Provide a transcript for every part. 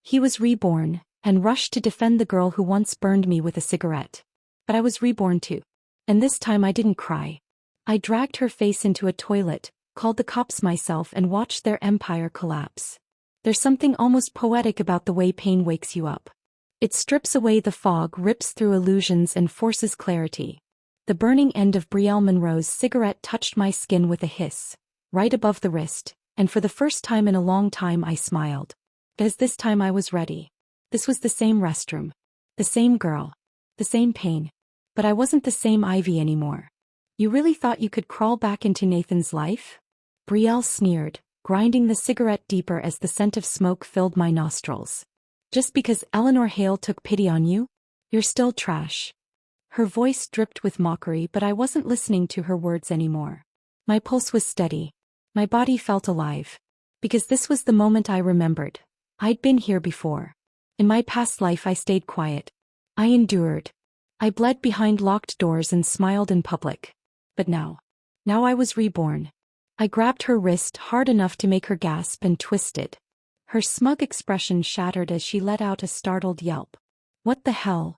He was reborn, and rushed to defend the girl who once burned me with a cigarette. But I was reborn too. And this time I didn't cry. I dragged her face into a toilet, called the cops myself, and watched their empire collapse. There's something almost poetic about the way pain wakes you up. It strips away the fog, rips through illusions, and forces clarity. The burning end of Belle Monroe's cigarette touched my skin with a hiss, right above the wrist, and for the first time in a long time I smiled. Because this time I was ready. This was the same restroom. The same girl. The same pain. But I wasn't the same Ivy anymore. You really thought you could crawl back into Nathan's life? Belle sneered, grinding the cigarette deeper as the scent of smoke filled my nostrils. Just because Eleanor Hale took pity on you? You're still trash. Her voice dripped with mockery, but I wasn't listening to her words anymore. My pulse was steady. My body felt alive. Because this was the moment I remembered. I'd been here before. In my past life I stayed quiet. I endured. I bled behind locked doors and smiled in public. But now I was reborn. I grabbed her wrist hard enough to make her gasp and twisted. Her smug expression shattered as she let out a startled yelp. What the hell?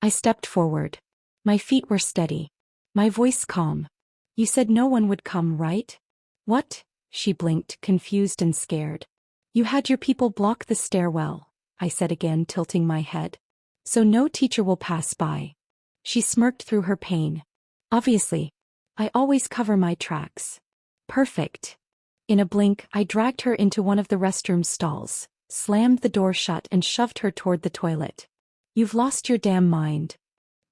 I stepped forward. My feet were steady. My voice calm. You said no one would come, right? What? She blinked, confused and scared. You had your people block the stairwell, I said again, tilting my head. So no teacher will pass by. She smirked through her pain. Obviously. I always cover my tracks. Perfect. In a blink, I dragged her into one of the restroom stalls, slammed the door shut and shoved her toward the toilet. You've lost your damn mind.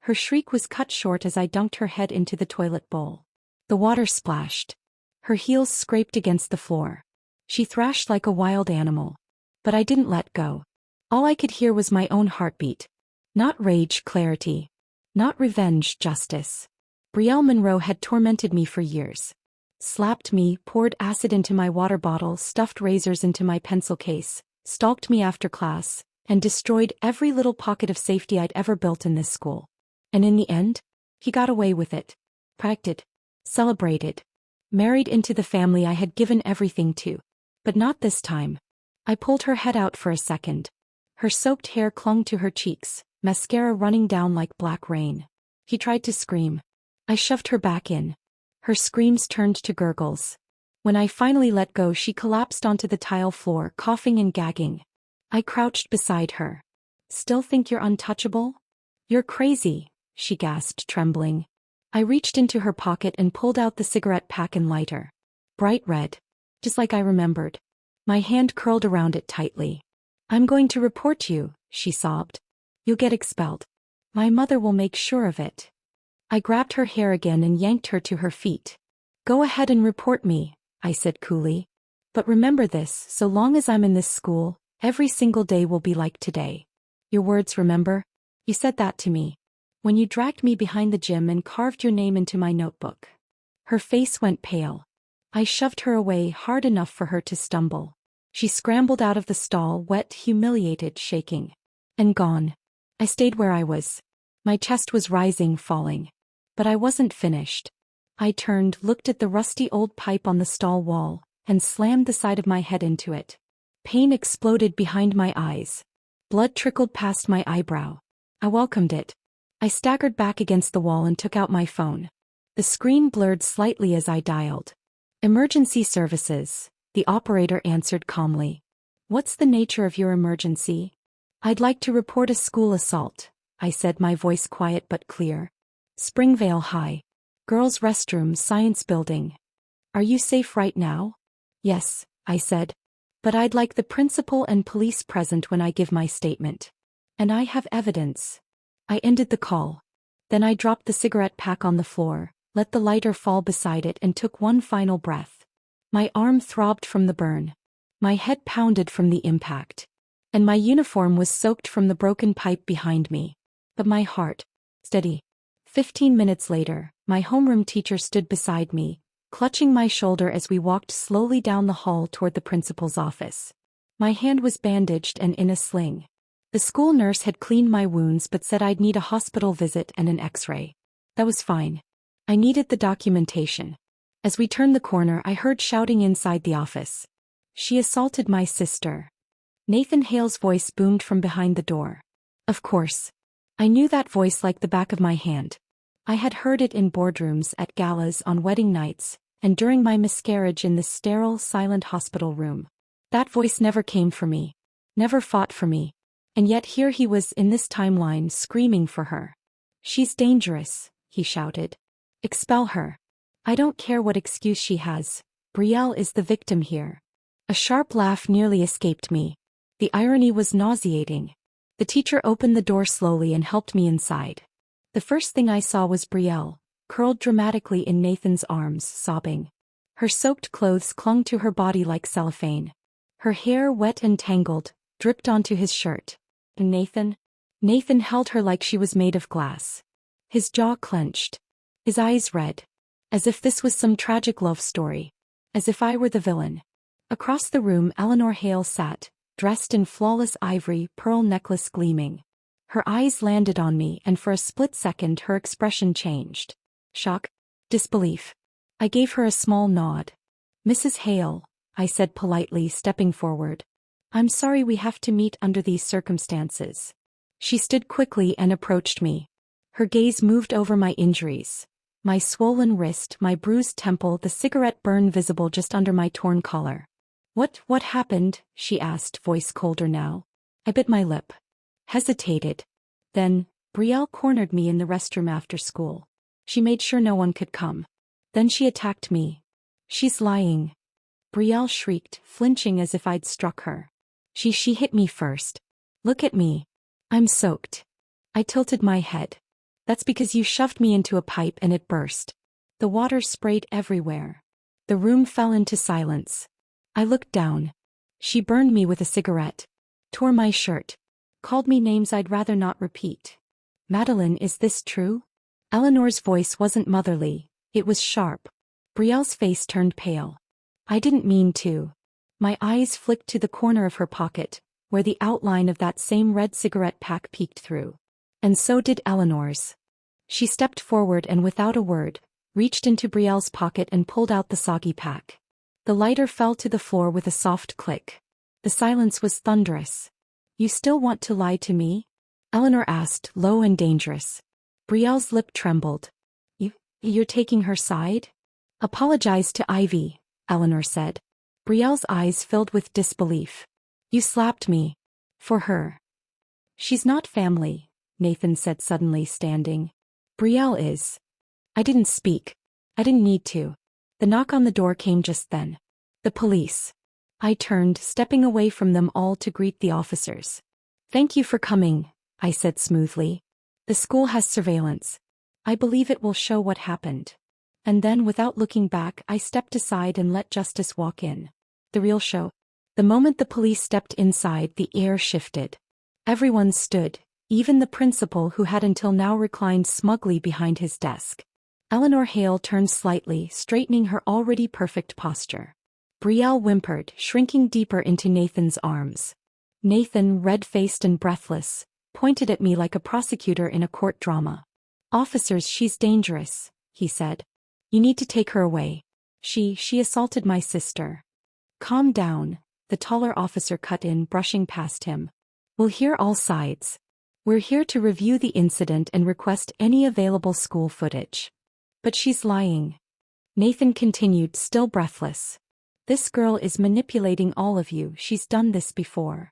Her shriek was cut short as I dunked her head into the toilet bowl. The water splashed. Her heels scraped against the floor. She thrashed like a wild animal. But I didn't let go. All I could hear was my own heartbeat. Not rage, clarity. Not revenge, justice. Belle Monroe had tormented me for years. Slapped me, poured acid into my water bottle, stuffed razors into my pencil case, stalked me after class, and destroyed every little pocket of safety I'd ever built in this school. And in the end, he got away with it. Practiced. Celebrated. Married into the family I had given everything to. But not this time. I pulled her head out for a second. Her soaked hair clung to her cheeks, mascara running down like black rain. He tried to scream. I shoved her back in. Her screams turned to gurgles. When I finally let go, she collapsed onto the tile floor, coughing and gagging. I crouched beside her. Still think you're untouchable? You're crazy, she gasped, trembling. I reached into her pocket and pulled out the cigarette pack and lighter. Bright red. Just like I remembered. My hand curled around it tightly. I'm going to report you, she sobbed. You'll get expelled. My mother will make sure of it. I grabbed her hair again and yanked her to her feet. Go ahead and report me, I said coolly. But remember this, so long as I'm in this school, every single day will be like today. Your words, remember? You said that to me. When you dragged me behind the gym and carved your name into my notebook. Her face went pale. I shoved her away hard enough for her to stumble. She scrambled out of the stall, wet, humiliated, shaking. And gone. I stayed where I was. My chest was rising, falling. But I wasn't finished. I turned, looked at the rusty old pipe on the stall wall, and slammed the side of my head into it. Pain exploded behind my eyes. Blood trickled past my eyebrow. I welcomed it. I staggered back against the wall and took out my phone. The screen blurred slightly as I dialed. Emergency services, the operator answered calmly. What's the nature of your emergency? I'd like to report a school assault, I said, my voice quiet but clear. Springvale High. Girls' restroom, science building. Are you safe right now? Yes, I said. But I'd like the principal and police present when I give my statement. And I have evidence. I ended the call. Then I dropped the cigarette pack on the floor, let the lighter fall beside it and took one final breath. My arm throbbed from the burn. My head pounded from the impact. And my uniform was soaked from the broken pipe behind me. But my heart, steady. 15 minutes later, my homeroom teacher stood beside me, clutching my shoulder as we walked slowly down the hall toward the principal's office. My hand was bandaged and in a sling. The school nurse had cleaned my wounds but said I'd need a hospital visit and an x-ray. That was fine. I needed the documentation. As we turned the corner, I heard shouting inside the office. She assaulted my sister. Nathan Hale's voice boomed from behind the door. Of course. I knew that voice like the back of my hand. I had heard it in boardrooms, at galas, on wedding nights, and during my miscarriage in the sterile, silent hospital room. That voice never came for me. Never fought for me. And yet here he was in this timeline screaming for her. She's dangerous, he shouted. Expel her. I don't care what excuse she has. Brielle is the victim here. A sharp laugh nearly escaped me. The irony was nauseating. The teacher opened the door slowly and helped me inside. The first thing I saw was Brielle, curled dramatically in Nathan's arms, sobbing. Her soaked clothes clung to her body like cellophane. Her hair, wet and tangled, dripped onto his shirt. And Nathan held her like she was made of glass. His jaw clenched. His eyes red. As if this was some tragic love story. As if I were the villain. Across the room Eleanor Hale sat, dressed in flawless ivory, pearl necklace gleaming. Her eyes landed on me and for a split second her expression changed. Shock? Disbelief. I gave her a small nod. Mrs. Hale, I said politely, stepping forward. I'm sorry we have to meet under these circumstances. She stood quickly and approached me. Her gaze moved over my injuries. My swollen wrist, my bruised temple, the cigarette burn visible just under my torn collar. What happened? She asked, voice colder now. I bit my lip. Hesitated. Then, Brielle cornered me in the restroom after school. She made sure no one could come. Then she attacked me. She's lying. Brielle shrieked, flinching as if I'd struck her. She hit me first. Look at me. I'm soaked. I tilted my head. That's because you shoved me into a pipe and it burst. The water sprayed everywhere. The room fell into silence. I looked down. She burned me with a cigarette. Tore my shirt. Called me names I'd rather not repeat. Madeline, is this true? Eleanor's voice wasn't motherly. It was sharp. Brielle's face turned pale. I didn't mean to. My eyes flicked to the corner of her pocket, where the outline of that same red cigarette pack peeked through. And so did Eleanor's. She stepped forward and without a word, reached into Brielle's pocket and pulled out the soggy pack. The lighter fell to the floor with a soft click. The silence was thunderous. You still want to lie to me? Eleanor asked, low and dangerous. Brielle's lip trembled. You're taking her side? Apologize to Ivy, Eleanor said. Brielle's eyes filled with disbelief. You slapped me. For her. She's not family, Nathan said suddenly, standing. Brielle is. I didn't speak. I didn't need to. The knock on the door came just then. The police. I turned, stepping away from them all to greet the officers. Thank you for coming, I said smoothly. The school has surveillance. I believe it will show what happened. And then without looking back I stepped aside and let justice walk in. The real show. The moment the police stepped inside, the air shifted. Everyone stood, even the principal who had until now reclined smugly behind his desk. Eleanor Hale turned slightly, straightening her already perfect posture. Brielle whimpered, shrinking deeper into Nathan's arms. Nathan, red-faced and breathless, pointed at me like a prosecutor in a court drama. Officers, she's dangerous, he said. You need to take her away. She assaulted my sister. Calm down, the taller officer cut in, brushing past him. We'll hear all sides. We're here to review the incident and request any available school footage. But she's lying. Nathan continued, still breathless. This girl is manipulating all of you. She's done this before.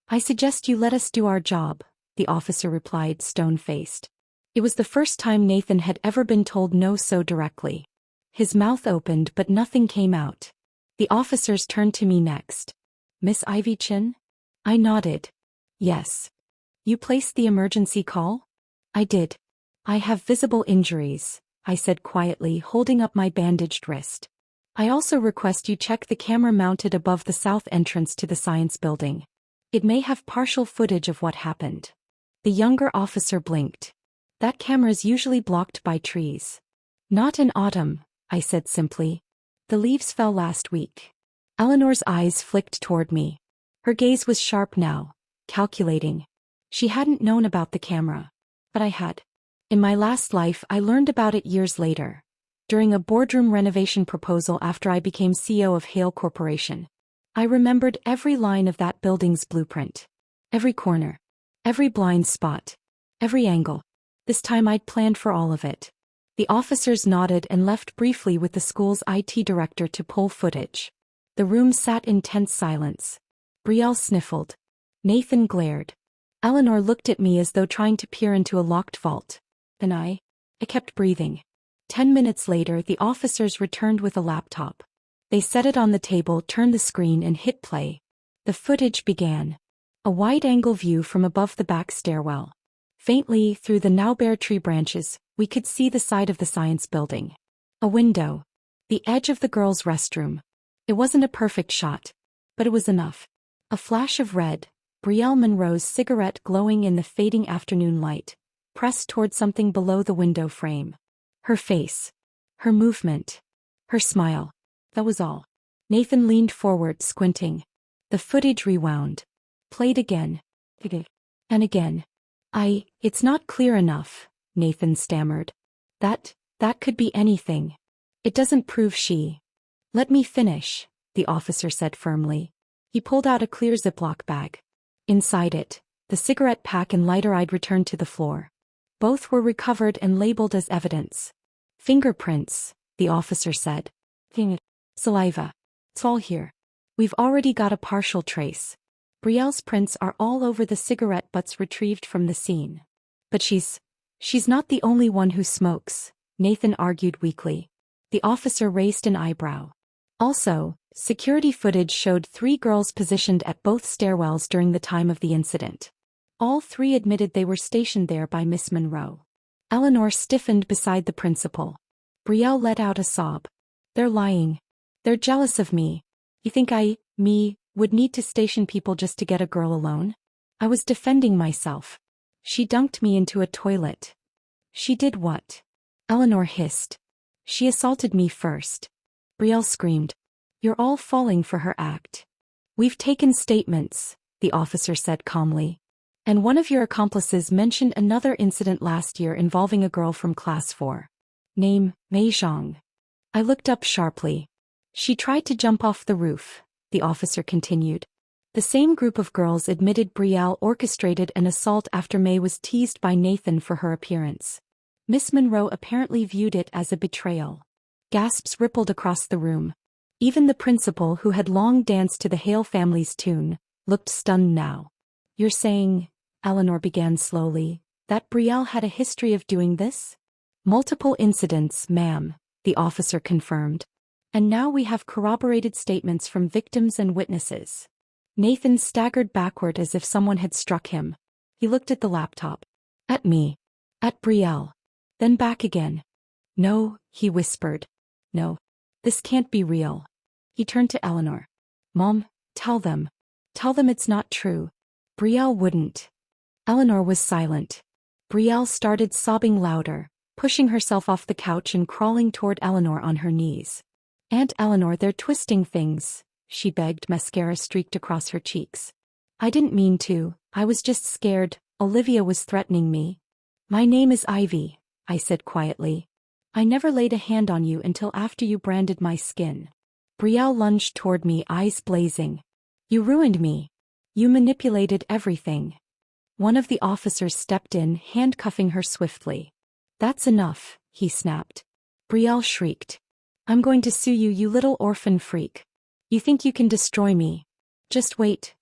I suggest you let us do our job, the officer replied, stone-faced. It was the first time Nathan had ever been told no so directly. His mouth opened but nothing came out. The officers turned to me next. Miss Ivy Chin? I nodded. Yes. You placed the emergency call? I did. I have visible injuries, I said quietly, holding up my bandaged wrist. I also request you check the camera mounted above the south entrance to the science building. It may have partial footage of what happened. The younger officer blinked. That camera's usually blocked by trees. Not in autumn, I said simply. The leaves fell last week. Eleanor's eyes flicked toward me. Her gaze was sharp now, calculating. She hadn't known about the camera. But I had. In my last life I learned about it years later. During a boardroom renovation proposal after I became CEO of Hale Corporation. I remembered every line of that building's blueprint. Every corner. Every blind spot. Every angle. This time I'd planned for all of it. The officers nodded and left briefly with the school's IT director to pull footage. The room sat in tense silence. Brielle sniffled. Nathan glared. Eleanor looked at me as though trying to peer into a locked vault. And I kept breathing. 10 minutes later, the officers returned with a laptop. They set it on the table, turned the screen, and hit play. The footage began. A wide-angle view from above the back stairwell. Faintly, through the now bare tree branches, we could see the side of the science building. A window. The edge of the girls' restroom. It wasn't a perfect shot, but it was enough. A flash of red, Brielle Monroe's cigarette glowing in the fading afternoon light, pressed toward something below the window frame. Her face. Her movement. Her smile. That was all. Nathan leaned forward, squinting. The footage rewound. Played again. And again. It's not clear enough, Nathan stammered. That could be anything. It doesn't prove she. Let me finish, the officer said firmly. He pulled out a clear Ziploc bag. Inside it, the cigarette pack and lighter I'd returned to the floor. Both were recovered and labeled as evidence. Fingerprints, the officer said. Saliva. It's all here. We've already got a partial trace. Brielle's prints are all over the cigarette butts retrieved from the scene. But she's not the only one who smokes, Nathan argued weakly. The officer raised an eyebrow. Also, security footage showed 3 girls positioned at both stairwells during the time of the incident. All 3 admitted they were stationed there by Miss Monroe. Eleanor stiffened beside the principal. Brielle let out a sob. They're lying. They're jealous of me. You think me, would need to station people just to get a girl alone? I was defending myself. She dunked me into a toilet. She did what? Eleanor hissed. She assaulted me first. Brielle screamed. You're all falling for her act. We've taken statements, the officer said calmly. And one of your accomplices mentioned another incident last year involving a girl from class 4. Name, Mei Zhang. I looked up sharply. She tried to jump off the roof, the officer continued. The same group of girls admitted Brielle orchestrated an assault after Mei was teased by Nathan for her appearance. Miss Monroe apparently viewed it as a betrayal. Gasps rippled across the room. Even the principal, who had long danced to the Hale family's tune, looked stunned now. You're saying, Eleanor began slowly, that Brielle had a history of doing this? Multiple incidents, ma'am, the officer confirmed. And now we have corroborated statements from victims and witnesses. Nathan staggered backward as if someone had struck him. He looked at the laptop. At me. At Brielle. Then back again. No, he whispered. No. This can't be real. He turned to Eleanor. Mom, tell them. Tell them it's not true. Brielle wouldn't. Eleanor was silent. Brielle started sobbing louder, pushing herself off the couch and crawling toward Eleanor on her knees. Aunt Eleanor, they're twisting things, she begged, mascara streaked across her cheeks. I didn't mean to, I was just scared, Olivia was threatening me. My name is Ivy, I said quietly. I never laid a hand on you until after you branded my skin. Brielle lunged toward me, eyes blazing. You ruined me. You manipulated everything. One of the officers stepped in, handcuffing her swiftly. That's enough, he snapped. Brielle shrieked. I'm going to sue you, you little orphan freak. You think you can destroy me? Just wait.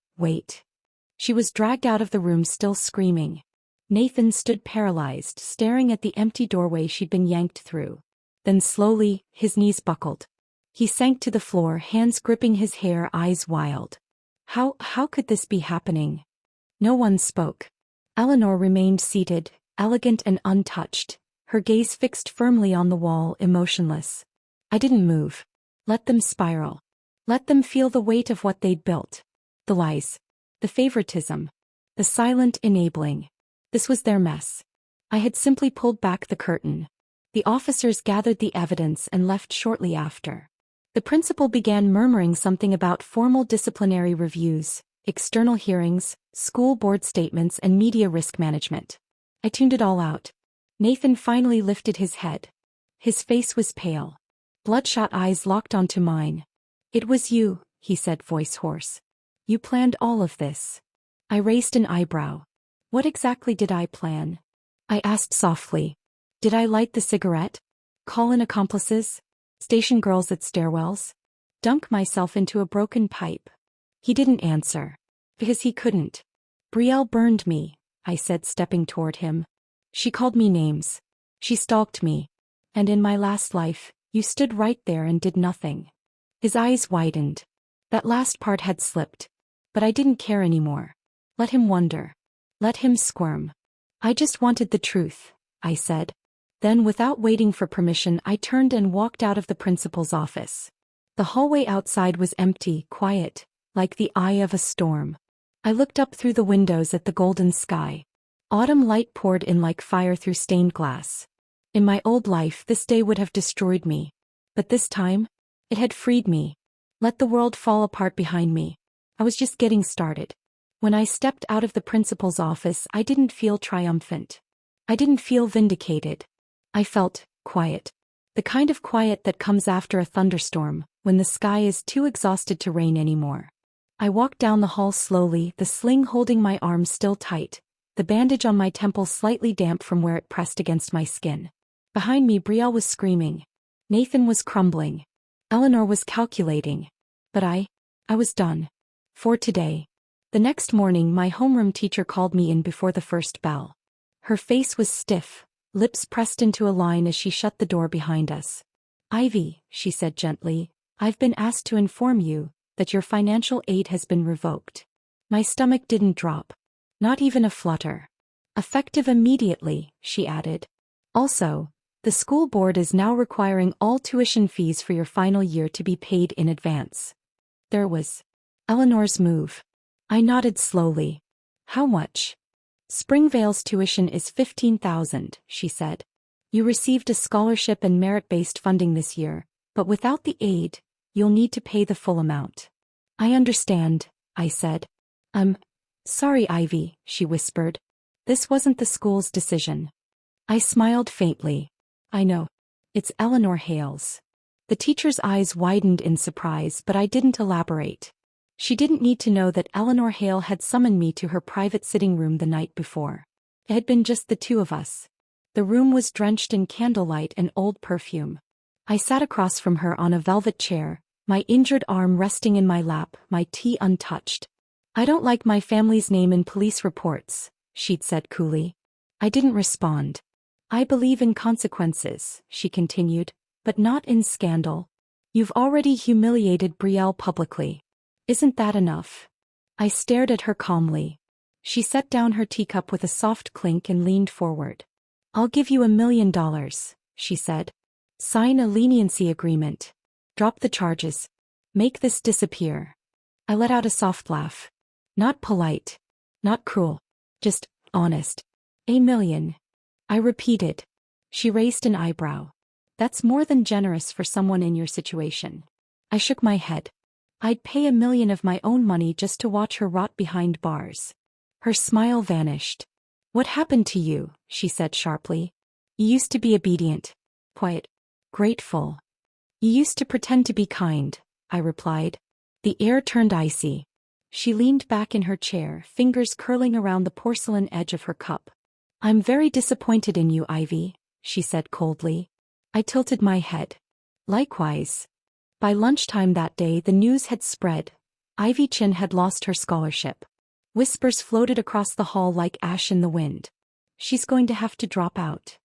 She was dragged out of the room, still screaming. Nathan stood paralyzed, staring at the empty doorway she'd been yanked through. Then slowly, his knees buckled. He sank to the floor, hands gripping his hair, eyes wild. How could this be happening? No one spoke. Eleanor remained seated, elegant and untouched, her gaze fixed firmly on the wall, emotionless. I didn't move. Let them spiral. Let them feel the weight of what they'd built. The lies. The favoritism. The silent enabling. This was their mess. I had simply pulled back the curtain. The officers gathered the evidence and left shortly after. The principal began murmuring something about formal disciplinary reviews, external hearings, school board statements, and media risk management. I tuned it all out. Nathan finally lifted his head. His face was pale. Bloodshot eyes locked onto mine. It was you, he said, voice hoarse. You planned all of this. I raised an eyebrow. What exactly did I plan? I asked softly. Did I light the cigarette? Call in accomplices? Station girls at stairwells? Dunk myself into a broken pipe? He didn't answer. Because he couldn't. Brielle burned me, I said, stepping toward him. She called me names. She stalked me. And in my last life, you stood right there and did nothing. His eyes widened. That last part had slipped. But I didn't care anymore. Let him wonder. Let him squirm. I just wanted the truth, I said. Then, without waiting for permission, I turned and walked out of the principal's office. The hallway outside was empty, quiet, like the eye of a storm. I looked up through the windows at the golden sky. Autumn light poured in like fire through stained glass. In my old life, this day would have destroyed me. But this time, it had freed me. Let the world fall apart behind me. I was just getting started. When I stepped out of the principal's office, I didn't feel triumphant. I didn't feel vindicated. I felt quiet. The kind of quiet that comes after a thunderstorm, when the sky is too exhausted to rain anymore. I walked down the hall slowly, the sling holding my arm still tight, the bandage on my temple slightly damp from where it pressed against my skin. Behind me, Brielle was screaming. Nathan was crumbling. Eleanor was calculating. But I was done. For today. The next morning, my homeroom teacher called me in before the first bell. Her face was stiff, lips pressed into a line as she shut the door behind us. Ivy, she said gently, I've been asked to inform you that your financial aid has been revoked. My stomach didn't drop. Not even a flutter. Effective immediately, she added. Also, the school board is now requiring all tuition fees for your final year to be paid in advance. There was Eleanor's move. I nodded slowly. How much? Springvale's tuition is $15,000, she said. You received a scholarship and merit-based funding this year, but without the aid, you'll need to pay the full amount. I understand, I said. Sorry, Ivy, she whispered. This wasn't the school's decision. I smiled faintly. I know. It's Eleanor Hale's. The teacher's eyes widened in surprise, but I didn't elaborate. She didn't need to know that Eleanor Hale had summoned me to her private sitting room the night before. It had been just the two of us. The room was drenched in candlelight and old perfume. I sat across from her on a velvet chair, my injured arm resting in my lap, my tea untouched. I don't like my family's name in police reports, she'd said coolly. I didn't respond. I believe in consequences, she continued, but not in scandal. You've already humiliated Brielle publicly. Isn't that enough? I stared at her calmly. She set down her teacup with a soft clink and leaned forward. I'll give you $1 million, she said. Sign a leniency agreement. Drop the charges. Make this disappear. I let out a soft laugh. Not polite. Not cruel. Just honest. $1 million. I repeated. She raised an eyebrow. That's more than generous for someone in your situation. I shook my head. I'd pay $1 million of my own money just to watch her rot behind bars. Her smile vanished. What happened to you? She said sharply. You used to be obedient. Quiet. Grateful. You used to pretend to be kind, I replied. The air turned icy. She leaned back in her chair, fingers curling around the porcelain edge of her cup. I'm very disappointed in you, Ivy, she said coldly. I tilted my head. Likewise. By lunchtime that day, the news had spread. Ivy Chin had lost her scholarship. Whispers floated across the hall like ash in the wind. She's going to have to drop out.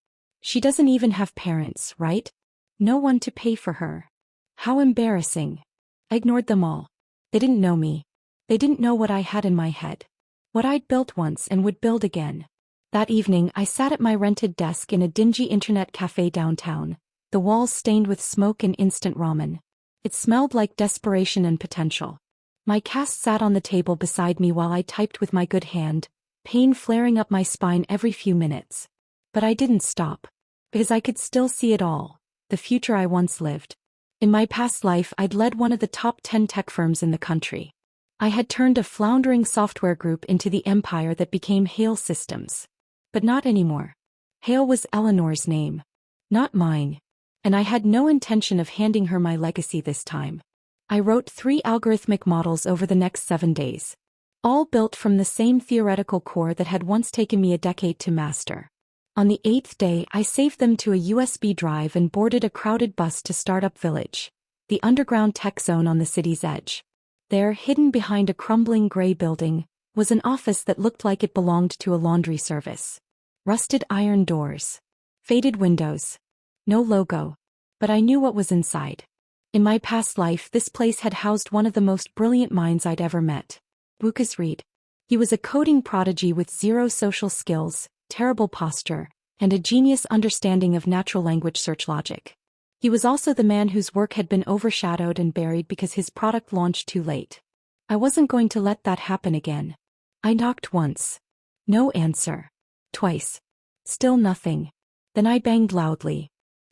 She doesn't even have parents, right? No one to pay for her. How embarrassing. I ignored them all. They didn't know me. They didn't know what I had in my head. What I'd built once and would build again. That evening, I sat at my rented desk in a dingy internet cafe downtown, the walls stained with smoke and instant ramen. It smelled like desperation and potential. My cast sat on the table beside me while I typed with my good hand, pain flaring up my spine every few minutes. But I didn't stop. Because I could still see it all, the future I once lived. In my past life, I'd led one of the top 10 tech firms in the country. I had turned a floundering software group into the empire that became Hale Systems. But not anymore. Hale was Eleanor's name. Not mine. And I had no intention of handing her my legacy this time. I wrote 3 algorithmic models over the next 7 days. All built from the same theoretical core that had once taken me a decade to master. On the 8th day, I saved them to a USB drive and boarded a crowded bus to Startup Village, the underground tech zone on the city's edge. There, hidden behind a crumbling gray building, was an office that looked like it belonged to a laundry service. Rusted iron doors. Faded windows. No logo. But I knew what was inside. In my past life, this place had housed one of the most brilliant minds I'd ever met. Lucas Reed. He was a coding prodigy with zero social skills, terrible posture, and a genius understanding of natural language search logic. He was also the man whose work had been overshadowed and buried because his product launched too late. I wasn't going to let that happen again. I knocked once. No answer. Twice. Still nothing. Then I banged loudly.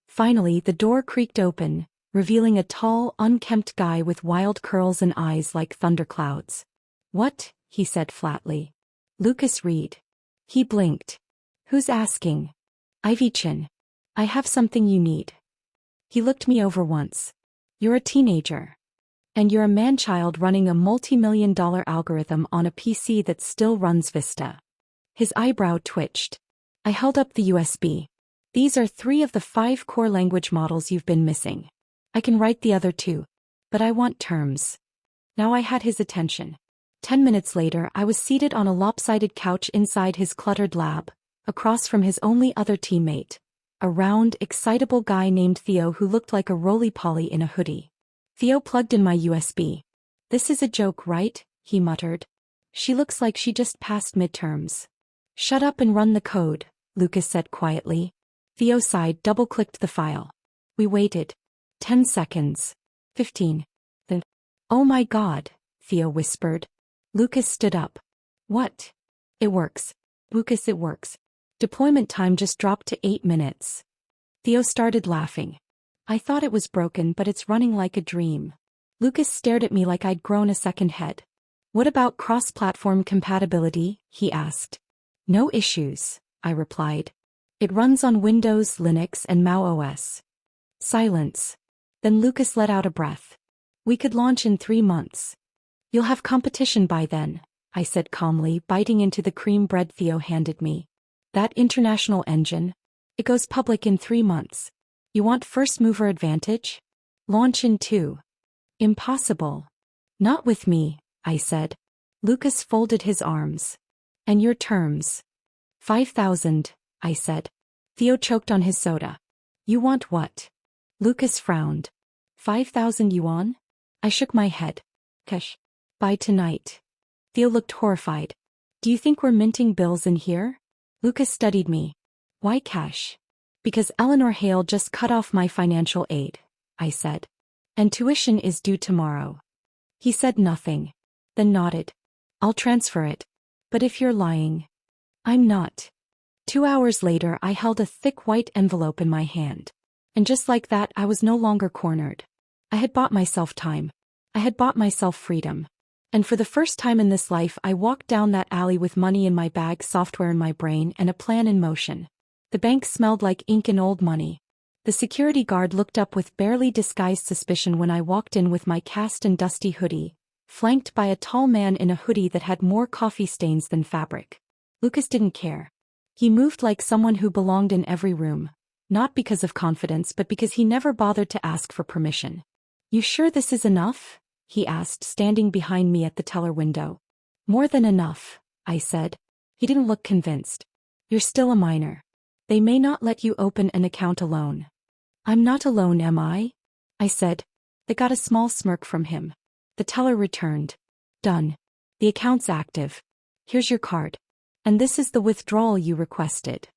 Finally, the door creaked open, revealing a tall, unkempt guy with wild curls and eyes like thunderclouds. "What?" he said flatly. "Lucas Reed." He blinked. "Who's asking?" "Ivy Chin. I have something you need." He looked me over once. "You're a teenager. And you're a man-child running a multi-million-dollar algorithm on a PC that still runs Vista." His eyebrow twitched. I held up the USB. "These are 3 of the 5 core language models you've been missing. I can write the other 2. But I want terms." Now I had his attention. 10 minutes later, I was seated on a lopsided couch inside his cluttered lab, across from his only other teammate, a round, excitable guy named Theo who looked like a roly-poly in a hoodie. Theo plugged in my USB. "This is a joke, right?" he muttered. "She looks like she just passed midterms." "Shut up and run the code," Lucas said quietly. Theo sighed, double-clicked the file. We waited. 10 seconds. 15. Then, "Oh my God," Theo whispered. Lucas stood up. "What?" "It works. Lucas, it works. Deployment time just dropped to 8 minutes. Theo started laughing. "I thought it was broken, but it's running like a dream." Lucas stared at me like I'd grown a second head. "What about cross-platform compatibility?" he asked. "No issues," I replied. "It runs on Windows, Linux, and MacOS." Silence. Then Lucas let out a breath. "We could launch in 3 months. You'll have competition by then," I said calmly, biting into the cream bread Theo handed me. "That international engine? It goes public in 3 months. You want first-mover advantage? Launch in 2. Impossible." "Not with me," I said. Lucas folded his arms. "And your terms?" 5,000, I said. Theo choked on his soda. "You want what?" Lucas frowned. 5,000 yuan? I shook my head. "Cash. By tonight." Theo looked horrified. "Do you think we're minting bills in here?" Lucas studied me. "Why cash?" "Because Eleanor Hale just cut off my financial aid," I said. "And tuition is due tomorrow." He said nothing. Then nodded. "I'll transfer it. But if you're lying..." "I'm not." 2 hours later, I held a thick white envelope in my hand. And just like that, I was no longer cornered. I had bought myself time. I had bought myself freedom. And for the first time in this life, I walked down that alley with money in my bag, software in my brain, and a plan in motion. The bank smelled like ink and old money. The security guard looked up with barely disguised suspicion when I walked in with my cast and dusty hoodie, flanked by a tall man in a hoodie that had more coffee stains than fabric. Lucas didn't care. He moved like someone who belonged in every room, not because of confidence but because he never bothered to ask for permission. "You sure this is enough?" he asked, standing behind me at the teller window. "More than enough," I said. He didn't look convinced. "You're still a minor. They may not let you open an account alone." "I'm not alone, am I?" I said. They got a small smirk from him. The teller returned. "Done. The account's active. Here's your card. And this is the withdrawal you requested."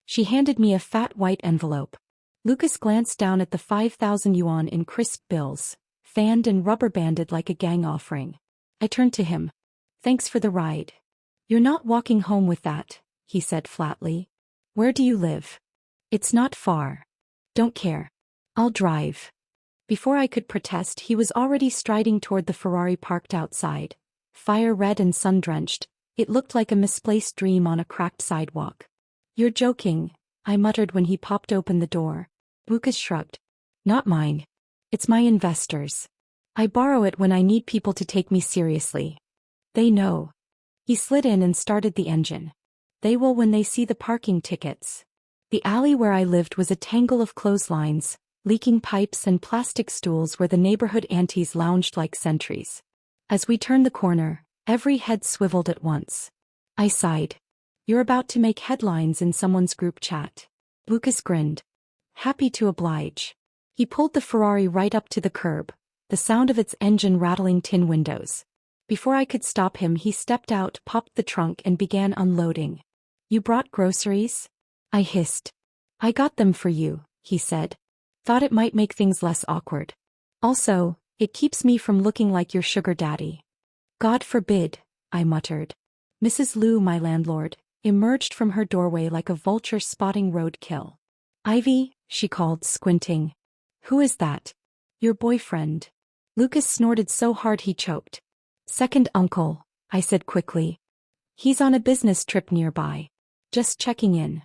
She handed me a fat white envelope. Lucas glanced down at the 5,000 yuan in crisp bills, fanned and rubber-banded like a gang offering. I turned to him. "Thanks for the ride." "You're not walking home with that," he said flatly. "Where do you live?" "It's not far." "Don't care. I'll drive." Before I could protest, he was already striding toward the Ferrari parked outside. Fire-red and sun-drenched, it looked like a misplaced dream on a cracked sidewalk. "You're joking," I muttered when he popped open the door. Lucas shrugged. "Not mine. It's my investors." I borrow it when I need people to take me seriously. They know. He slid in and started the engine. They will when they see the parking tickets. The alley where I lived was a tangle of clotheslines, leaking pipes and plastic stools where the neighborhood aunties lounged like sentries. As we turned the corner, every head swiveled at once. I sighed. You're about to make headlines in someone's group chat. Lucas grinned. Happy to oblige. He pulled the Ferrari right up to the curb, the sound of its engine rattling tin windows. Before I could stop him, he stepped out, popped the trunk and began unloading. You brought groceries? I hissed. I got them for you, he said. Thought it might make things less awkward. Also, it keeps me from looking like your sugar daddy. God forbid, I muttered. Mrs. Liu, my landlord, emerged from her doorway like a vulture spotting roadkill. Ivy, she called, squinting. Who is that? Your boyfriend. Lucas snorted so hard he choked. Second uncle, I said quickly. He's on a business trip nearby. Just checking in.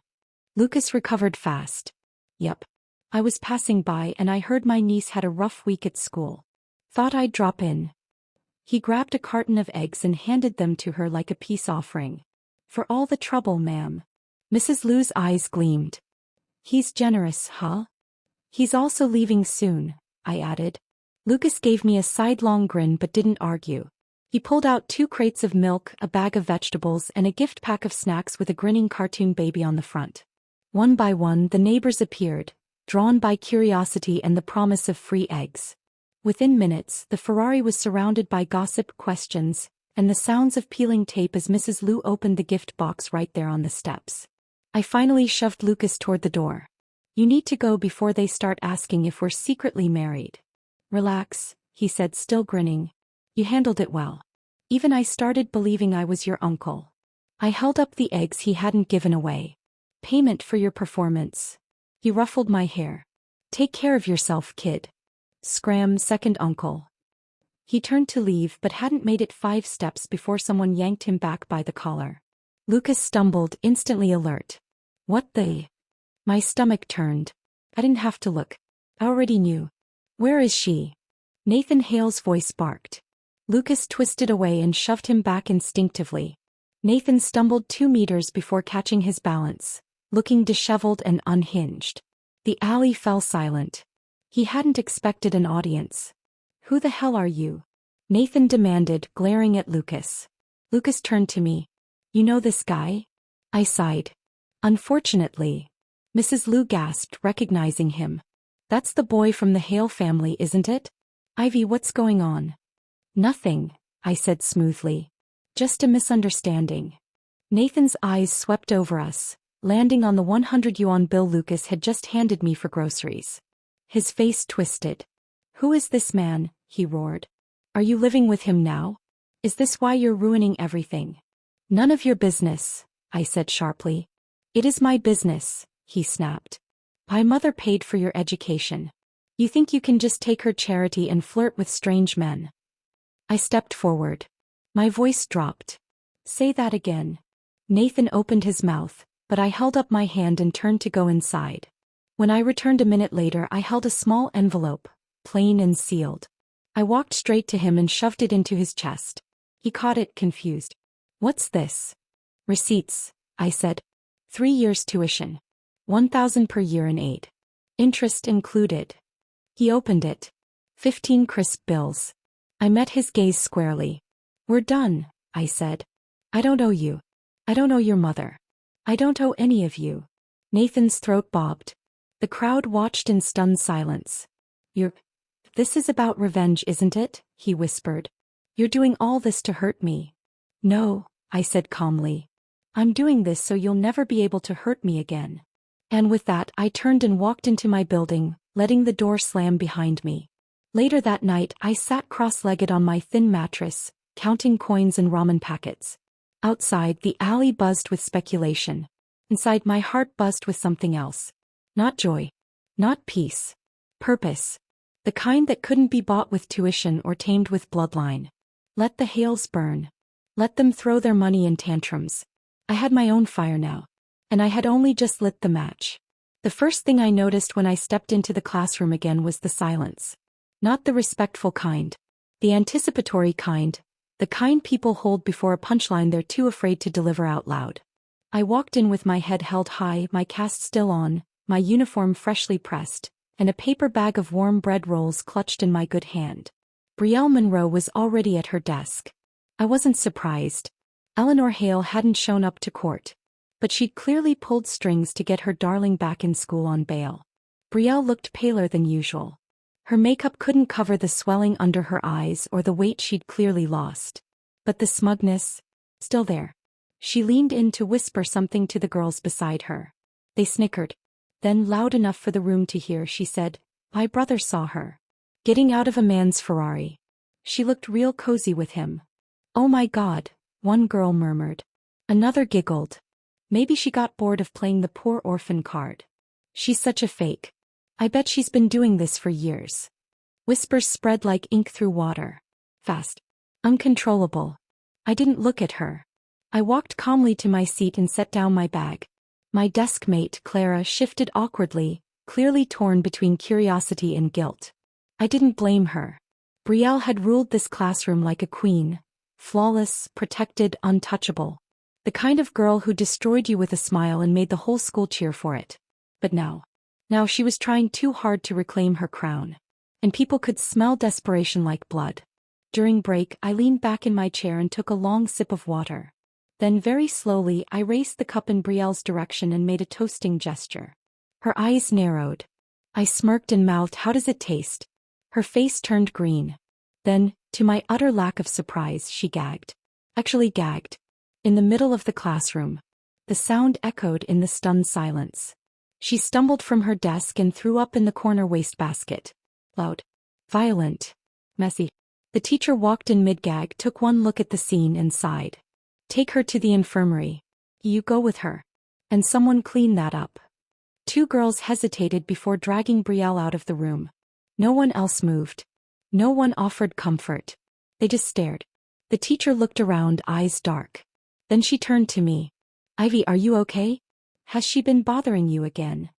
Lucas recovered fast. Yep. I was passing by and I heard my niece had a rough week at school. Thought I'd drop in. He grabbed a carton of eggs and handed them to her like a peace offering. For all the trouble, ma'am. Mrs. Liu's eyes gleamed. He's generous, huh? He's also leaving soon, I added. Lucas gave me a sidelong grin but didn't argue. He pulled out 2 crates of milk, a bag of vegetables and a gift pack of snacks with a grinning cartoon baby on the front. One by one the neighbors appeared, drawn by curiosity and the promise of free eggs. Within minutes, the Ferrari was surrounded by gossip, questions, and the sounds of peeling tape as Mrs. Liu opened the gift box right there on the steps. I finally shoved Lucas toward the door. You need to go before they start asking if we're secretly married. Relax, he said, still grinning. You handled it well. Even I started believing I was your uncle. I held up the eggs he hadn't given away. Payment for your performance. He ruffled my hair. Take care of yourself, kid. Scram, second uncle. He turned to leave but hadn't made it 5 steps before someone yanked him back by the collar. Lucas stumbled, instantly alert. What the? My stomach turned. I didn't have to look. I already knew. Where is she? Nathan Hale's voice barked. Lucas twisted away and shoved him back instinctively. Nathan stumbled 2 meters before catching his balance, looking disheveled and unhinged. The alley fell silent. He hadn't expected an audience. Who the hell are you? Nathan demanded, glaring at Lucas. Lucas turned to me. You know this guy? I sighed. Unfortunately. Mrs. Liu gasped, recognizing him. That's the boy from the Hale family, isn't it? Ivy, what's going on? Nothing, I said smoothly. Just a misunderstanding. Nathan's eyes swept over us, landing on the 100 yuan bill Lucas had just handed me for groceries. His face twisted. Who is this man? He roared. Are you living with him now? Is this why you're ruining everything? None of your business, I said sharply. It is my business, he snapped. My mother paid for your education. You think you can just take her charity and flirt with strange men? I stepped forward. My voice dropped. Say that again. Nathan opened his mouth, but I held up my hand and turned to go inside. When I returned a minute later, I held a small envelope, plain and sealed. I walked straight to him and shoved it into his chest. He caught it, confused. What's this? Receipts, I said. 3 years tuition. 1,000 per year in aid. Interest included. He opened it. 15 crisp bills. I met his gaze squarely. We're done, I said. I don't owe you. I don't owe your mother. I don't owe any of you. Nathan's throat bobbed. The crowd watched in stunned silence. This is about revenge, isn't it? He whispered. You're doing all this to hurt me. No, I said calmly. I'm doing this so you'll never be able to hurt me again. And with that, I turned and walked into my building, letting the door slam behind me. Later that night, I sat cross-legged on my thin mattress, counting coins and ramen packets. Outside, the alley buzzed with speculation. Inside, my heart buzzed with something else. Not joy. Not peace. Purpose. The kind that couldn't be bought with tuition or tamed with bloodline. Let the Hales burn. Let them throw their money in tantrums. I had my own fire now. And I had only just lit the match. The first thing I noticed when I stepped into the classroom again was the silence. Not the respectful kind, The anticipatory kind. The kind people hold before a punchline they're too afraid to deliver out loud. I walked in with my head held high, my cast still on, my uniform freshly pressed, and a paper bag of warm bread rolls clutched in my good hand. Brielle Monroe was already at her desk. I wasn't surprised. Eleanor Hale hadn't shown up to court. But she'd clearly pulled strings to get her darling back in school on bail. Brielle looked paler than usual. Her makeup couldn't cover the swelling under her eyes or the weight she'd clearly lost. But the smugness, still there. She leaned in to whisper something to the girls beside her. They snickered. Then, loud enough for the room to hear, she said, "My brother saw her getting out of a man's Ferrari. She looked real cozy with him." "Oh my God," one girl murmured. Another giggled. Maybe she got bored of playing the poor orphan card. "She's such a fake. I bet she's been doing this for years." Whispers spread like ink through water. Fast. Uncontrollable. I didn't look at her. I walked calmly to my seat and set down my bag. My desk mate, Clara, shifted awkwardly, clearly torn between curiosity and guilt. I didn't blame her. Brielle had ruled this classroom like a queen. Flawless, protected, untouchable. The kind of girl who destroyed you with a smile and made the whole school cheer for it. But now she was trying too hard to reclaim her crown. And people could smell desperation like blood. During break, I leaned back in my chair and took a long sip of water. Then very slowly I raised the cup in Brielle's direction and made a toasting gesture. Her eyes narrowed. I smirked and mouthed, "How does it taste?" Her face turned green. Then, to my utter lack of surprise, she gagged. Actually gagged. In the middle of the classroom. The sound echoed in the stunned silence. She stumbled from her desk and threw up in the corner wastebasket. Loud. Violent. Messy. The teacher walked in mid-gag, took one look at the scene and sighed. "Take her to the infirmary. You go with her. And someone clean that up." Two girls hesitated before dragging Brielle out of the room. No one else moved. No one offered comfort. They just stared. The teacher looked around, eyes dark. Then she turned to me. "Ivy, are you okay? Has she been bothering you again?"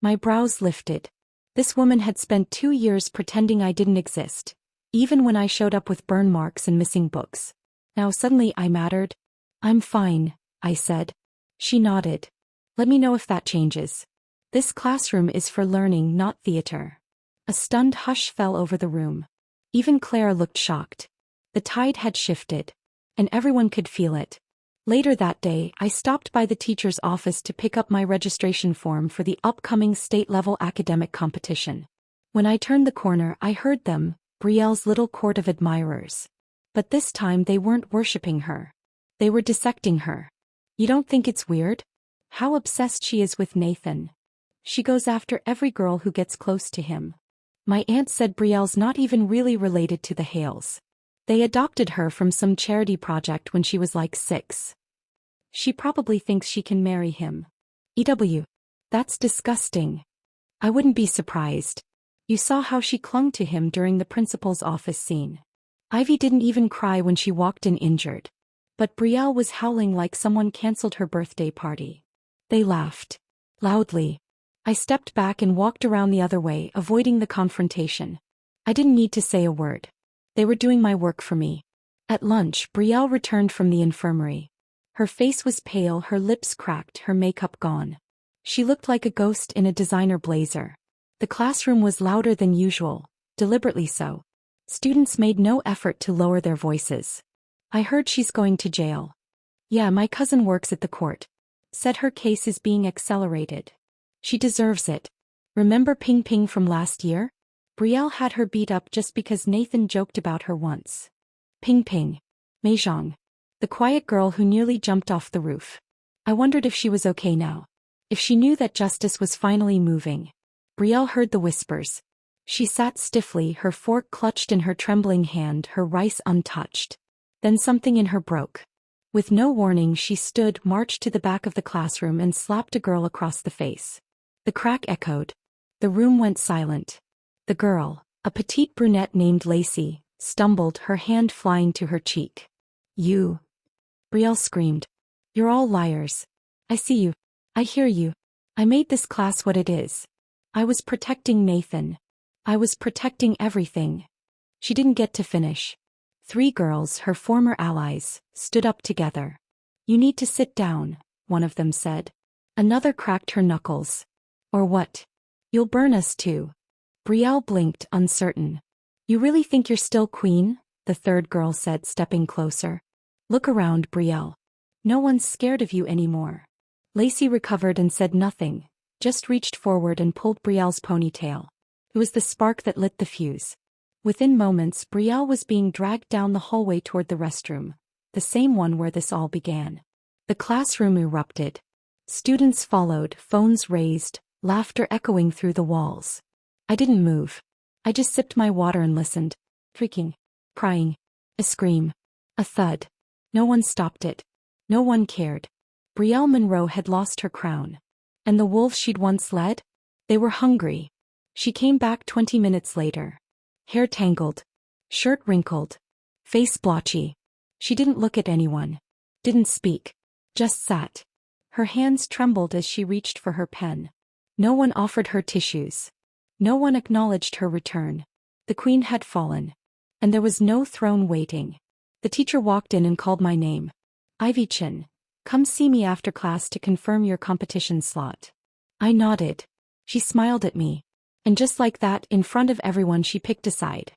My brows lifted. This woman had spent 2 years pretending I didn't exist, even when I showed up with burn marks and missing books. Now suddenly I mattered. "I'm fine," I said. She nodded. "Let me know if that changes. This classroom is for learning, not theater." A stunned hush fell over the room. Even Clara looked shocked. The tide had shifted. And everyone could feel it. Later that day, I stopped by the teacher's office to pick up my registration form for the upcoming state-level academic competition. When I turned the corner, I heard them, Brielle's little court of admirers. But this time they weren't worshipping her. They were dissecting her. "You don't think it's weird? How obsessed she is with Nathan. She goes after every girl who gets close to him. My aunt said Brielle's not even really related to the Hales. They adopted her from some charity project when she was like 6. She probably thinks she can marry him. EW. That's disgusting. I wouldn't be surprised. You saw how she clung to him during the principal's office scene. Ivy didn't even cry when she walked in injured. But Brielle was howling like someone canceled her birthday party. They laughed. Loudly. I stepped back and walked around the other way, avoiding the confrontation. I didn't need to say a word. They were doing my work for me. At lunch, Brielle returned from the infirmary. Her face was pale, her lips cracked, her makeup gone. She looked like a ghost in a designer blazer. The classroom was louder than usual, deliberately so. Students made no effort to lower their voices. "I heard she's going to jail." "Yeah, my cousin works at the court. Said her case is being accelerated. She deserves it. Remember Ping Ping from last year? Brielle had her beat up just because Nathan joked about her once. Ping Ping. Meizhong. The quiet girl who nearly jumped off the roof. I wondered if she was okay now. If she knew that justice was finally moving. Brielle heard the whispers. She sat stiffly, her fork clutched in her trembling hand, her rice untouched. Then something in her broke. With no warning, she stood, marched to the back of the classroom and slapped a girl across the face. The crack echoed. The room went silent. The girl, a petite brunette named Lacey, stumbled, her hand flying to her cheek. "You!" Brielle screamed. "You're all liars. I see you. I hear you. I made this class what it is. I was protecting Nathan. I was protecting everything." She didn't get to finish. 3 girls, her former allies, stood up together. "You need to sit down," one of them said. Another cracked her knuckles. "Or what? You'll burn us too." Belle blinked, uncertain. "You really think you're still queen?" the third girl said, stepping closer. "Look around, Belle. No one's scared of you anymore." Lacey recovered and said nothing, just reached forward and pulled Brielle's ponytail. It was the spark that lit the fuse. Within moments, Belle was being dragged down the hallway toward the restroom, the same one where this all began. The classroom erupted. Students followed, phones raised, laughter echoing through the walls. I didn't move. I just sipped my water and listened. Shrieking. Crying. A scream. A thud. No one stopped it. No one cared. Brielle Monroe had lost her crown. And the wolves she'd once led? They were hungry. She came back 20 minutes later. Hair tangled. Shirt wrinkled. Face blotchy. She didn't look at anyone. Didn't speak. Just sat. Her hands trembled as she reached for her pen. No one offered her tissues. No one acknowledged her return. The queen had fallen. And there was no throne waiting. The teacher walked in and called my name. "Ivy Chin, come see me after class to confirm your competition slot." I nodded. She smiled at me. And just like that, in front of everyone, she picked a side.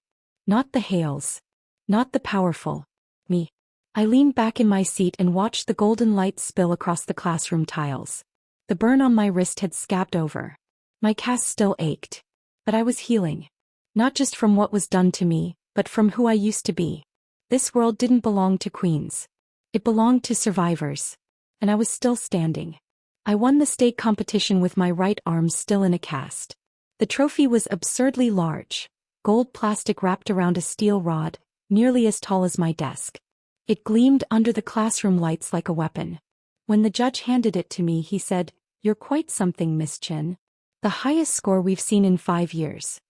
Not the Hales. Not the powerful. Me. I leaned back in my seat and watched the golden light spill across the classroom tiles. The burn on my wrist had scabbed over. My cast still ached. But I was healing. Not just from what was done to me, but from who I used to be. This world didn't belong to queens. It belonged to survivors. And I was still standing. I won the state competition with my right arm still in a cast. The trophy was absurdly large. Gold plastic wrapped around a steel rod, nearly as tall as my desk. It gleamed under the classroom lights like a weapon. When the judge handed it to me, he said, "You're quite something, Miss Chin. The highest score we've seen in 5 years."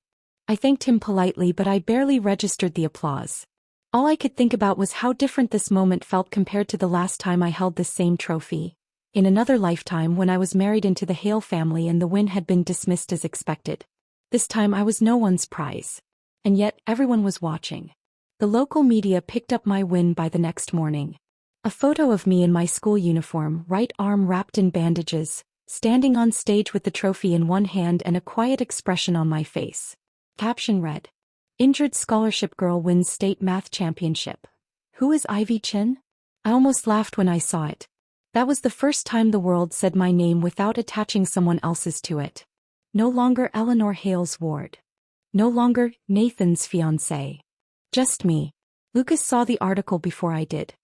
I thanked him politely, but I barely registered the applause. All I could think about was how different this moment felt compared to the last time I held this same trophy. In another lifetime, when I was married into the Hale family and the win had been dismissed as expected. This time I was no one's prize. And yet, everyone was watching. The local media picked up my win by the next morning. A photo of me in my school uniform, right arm wrapped in bandages, standing on stage with the trophy in one hand and a quiet expression on my face. Caption read, "Injured scholarship girl wins state math championship. Who is Ivy Chin?" I almost laughed when I saw it. That was the first time the world said my name without attaching someone else's to it. No longer Eleanor Hale's ward. No longer Nathan's fiancée. Just me. Lucas saw the article before I did.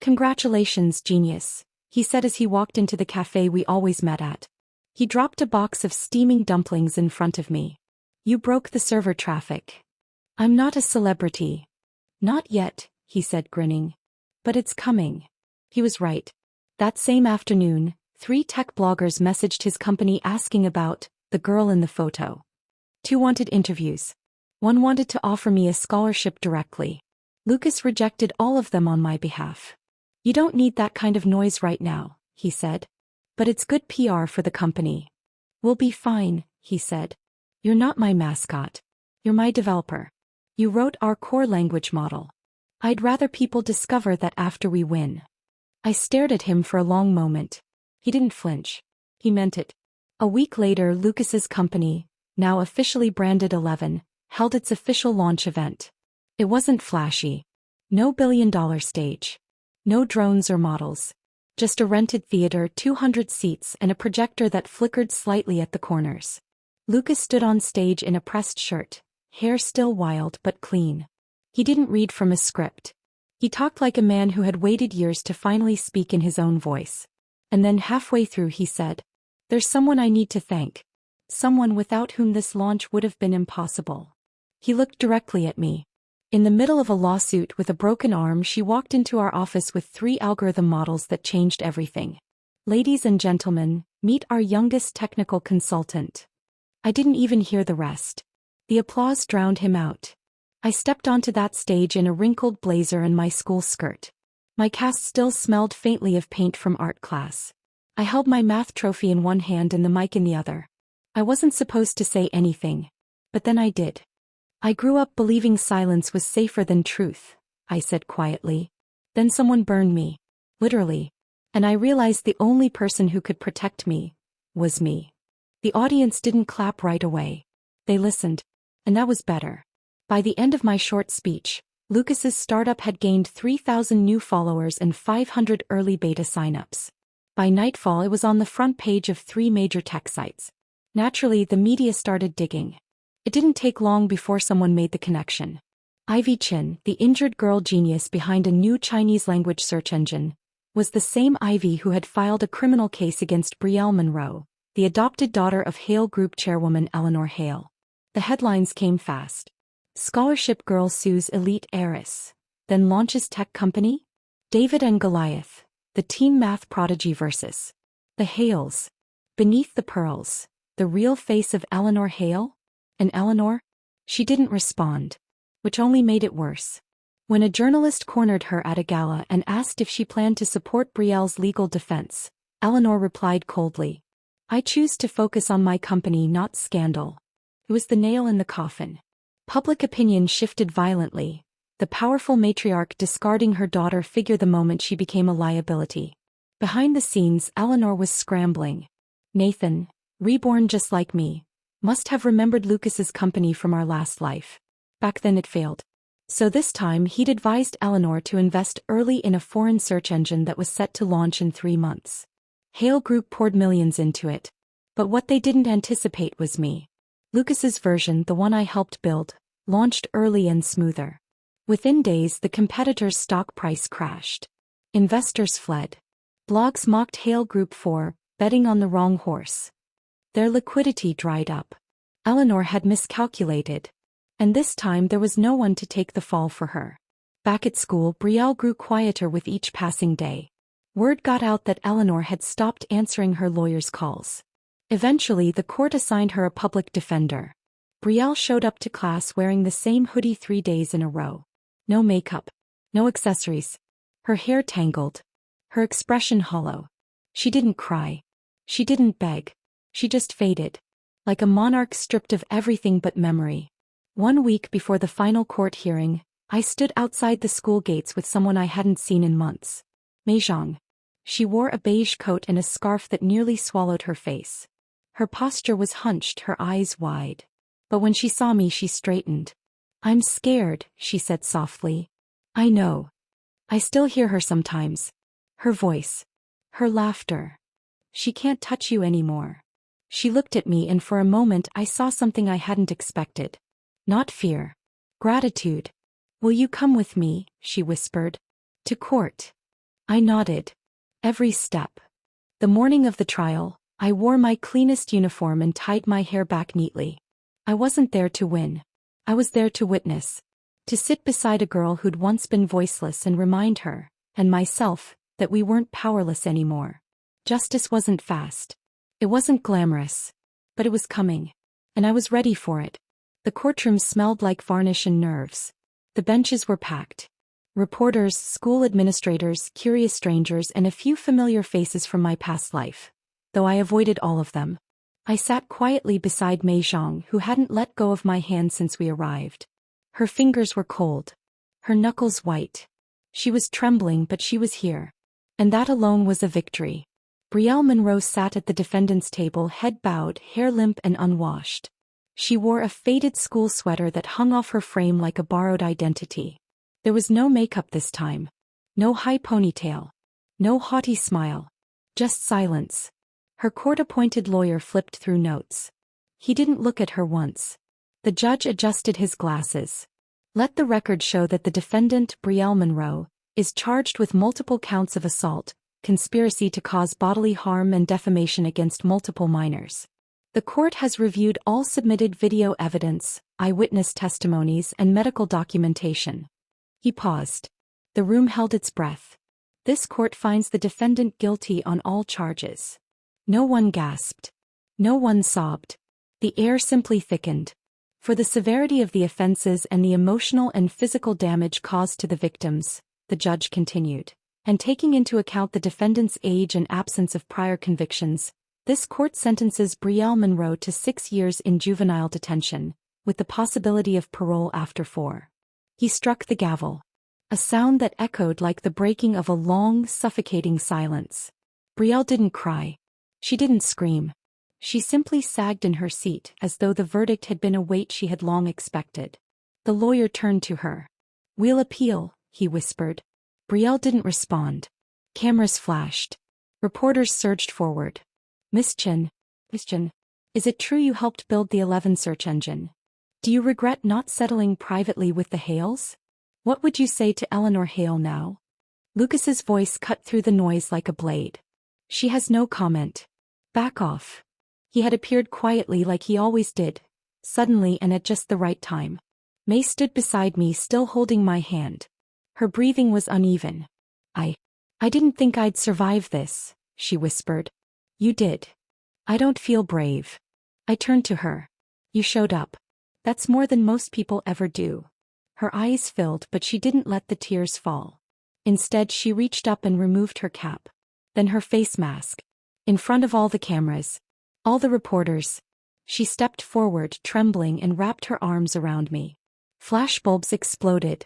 "Congratulations, genius," he said as he walked into the cafe we always met at. He dropped a box of steaming dumplings in front of me. "You broke the server traffic." "I'm not a celebrity." "Not yet," he said, grinning. "But it's coming." He was right. That same afternoon, 3 tech bloggers messaged his company asking about the girl in the photo. 2 wanted interviews. 1 wanted to offer me a scholarship directly. Lucas rejected all of them on my behalf. "You don't need that kind of noise right now," he said. "But it's good PR for the company." "We'll be fine," he said. "You're not my mascot. You're my developer. You wrote our core language model. I'd rather people discover that after we win." I stared at him for a long moment. He didn't flinch. He meant it. A week later, Lucas's company, now officially branded 11, held its official launch event. It wasn't flashy. No billion-dollar stage. No drones or models. Just a rented theater, 200 seats, and a projector that flickered slightly at the corners. Lucas stood on stage in a pressed shirt, hair still wild but clean. He didn't read from a script. He talked like a man who had waited years to finally speak in his own voice. And then halfway through he said, "There's someone I need to thank. Someone without whom this launch would have been impossible." He looked directly at me. In the middle of a lawsuit with a broken arm, she walked into our office with 3 algorithm models that changed everything. "Ladies and gentlemen, meet our youngest technical consultant." I didn't even hear the rest. The applause drowned him out. I stepped onto that stage in a wrinkled blazer and my school skirt. My cast still smelled faintly of paint from art class. I held my math trophy in one hand and the mic in the other. I wasn't supposed to say anything. But then I did. I grew up believing silence was safer than truth, I said quietly. Then someone burned me. Literally. And I realized the only person who could protect me was me. The audience didn't clap right away. They listened. And that was better. By the end of my short speech, Lucas's startup had gained 3,000 new followers and 500 early beta signups. By nightfall, it was on the front page of 3 major tech sites. Naturally, the media started digging. It didn't take long before someone made the connection. Ivy Chin, the injured girl genius behind a new Chinese-language search engine, was the same Ivy who had filed a criminal case against Belle Monroe, the adopted daughter of Hale Group chairwoman Eleanor Hale. The headlines came fast. Scholarship girl sues elite heiress. Then launches tech company? David and Goliath, the teen math prodigy versus the Hales. Beneath the pearls, the real face of Eleanor Hale? And Eleanor? She didn't respond. Which only made it worse. When a journalist cornered her at a gala and asked if she planned to support Brielle's legal defense, Eleanor replied coldly, "I choose to focus on my company, not scandal." It was the nail in the coffin. Public opinion shifted violently, the powerful matriarch discarding her daughter figure the moment she became a liability. Behind the scenes, Eleanor was scrambling. Nathan, reborn just like me, must have remembered Lucas's company from our last life. Back then it failed. So this time he'd advised Eleanor to invest early in a foreign search engine that was set to launch in 3 months. Hale Group poured millions into it. But what they didn't anticipate was me. Lucas's version, the one I helped build, launched early and smoother. Within days, the competitor's stock price crashed. Investors fled. Blogs mocked Hale Group for betting on the wrong horse. Their liquidity dried up. Eleanor had miscalculated. And this time there was no one to take the fall for her. Back at school, Brielle grew quieter with each passing day. Word got out that Eleanor had stopped answering her lawyer's calls. Eventually, the court assigned her a public defender. Brielle showed up to class wearing the same hoodie 3 days in a row. No makeup. No accessories. Her hair tangled. Her expression hollow. She didn't cry. She didn't beg. She just faded. Like a monarch stripped of everything but memory. 1 week before the final court hearing, I stood outside the school gates with someone I hadn't seen in months. Mei Zhang. She wore a beige coat and a scarf that nearly swallowed her face. Her posture was hunched, her eyes wide. But when she saw me, she straightened. "I'm scared," she said softly. "I know. I still hear her sometimes. Her voice. Her laughter. She can't touch you anymore." She looked at me and for a moment I saw something I hadn't expected. Not fear. Gratitude. "Will you come with me?" she whispered. "To court." I nodded. Every step. The morning of the trial, I wore my cleanest uniform and tied my hair back neatly. I wasn't there to win. I was there to witness. To sit beside a girl who'd once been voiceless and remind her, and myself, that we weren't powerless anymore. Justice wasn't fast. It wasn't glamorous. But it was coming. And I was ready for it. The courtroom smelled like varnish and nerves. The benches were packed. Reporters, school administrators, curious strangers, and a few familiar faces from my past life. Though I avoided all of them. I sat quietly beside Mei Zhang, who hadn't let go of my hand since we arrived. Her fingers were cold. Her knuckles white. She was trembling, but she was here. And that alone was a victory. Brielle Monroe sat at the defendant's table, head bowed, hair limp and unwashed. She wore a faded school sweater that hung off her frame like a borrowed identity. There was no makeup this time. No high ponytail. No haughty smile. Just silence. Her court-appointed lawyer flipped through notes. He didn't look at her once. The judge adjusted his glasses. "Let the record show that the defendant, Brielle Monroe, is charged with multiple counts of assault, conspiracy to cause bodily harm and defamation against multiple minors. The court has reviewed all submitted video evidence, eyewitness testimonies, and medical documentation." He paused. The room held its breath. "This court finds the defendant guilty on all charges." No one gasped. No one sobbed. The air simply thickened. For the severity of the offenses and the emotional and physical damage caused to the victims, the judge continued, and taking into account the defendant's age and absence of prior convictions, this court sentences Brielle Monroe to 6 years in juvenile detention, with the possibility of parole after 4. He struck the gavel. A sound that echoed like the breaking of a long, suffocating silence. Belle didn't cry. She didn't scream. She simply sagged in her seat as though the verdict had been a weight she had long expected. The lawyer turned to her. "We'll appeal," he whispered. Belle didn't respond. Cameras flashed. Reporters surged forward. Miss Chin, is it true you helped build the 11 search engine? Do you regret not settling privately with the Hales? What would you say to Eleanor Hale now? Lucas's voice cut through the noise like a blade. She has no comment. Back off. He had appeared quietly like he always did, suddenly and at just the right time. May stood beside me, still holding my hand. Her breathing was uneven. I didn't think I'd survive this, she whispered. You did. I don't feel brave. I turned to her. You showed up. That's more than most people ever do. Her eyes filled, but she didn't let the tears fall. Instead, she reached up and removed her cap. Then her face mask. In front of all the cameras. All the reporters. She stepped forward, trembling, and wrapped her arms around me. Flashbulbs exploded.